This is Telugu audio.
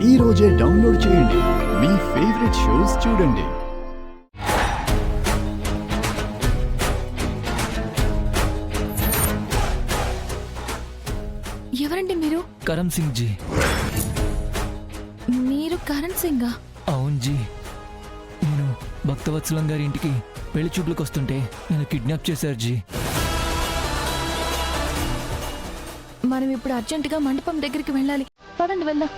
ఈ రోజే డౌన్లోడ్ చేయండి. మీ ఫేవరెట్ షోస్ చూడండి. ఎవరండి మీరు? కరణ్ సింగ్ జీ. మీరు కరణ్ సింగా? అవును జీ. నేను భక్తవత్సలం గారి ఇంటికి పెళ్లి చూపులకు వస్తుంటే నేను కిడ్నాప్ చేశారు జీ. మనం ఇప్పుడు అర్జెంటుగా మండపం దగ్గరికి వెళ్ళాలి. పదండి వెళ్దాం.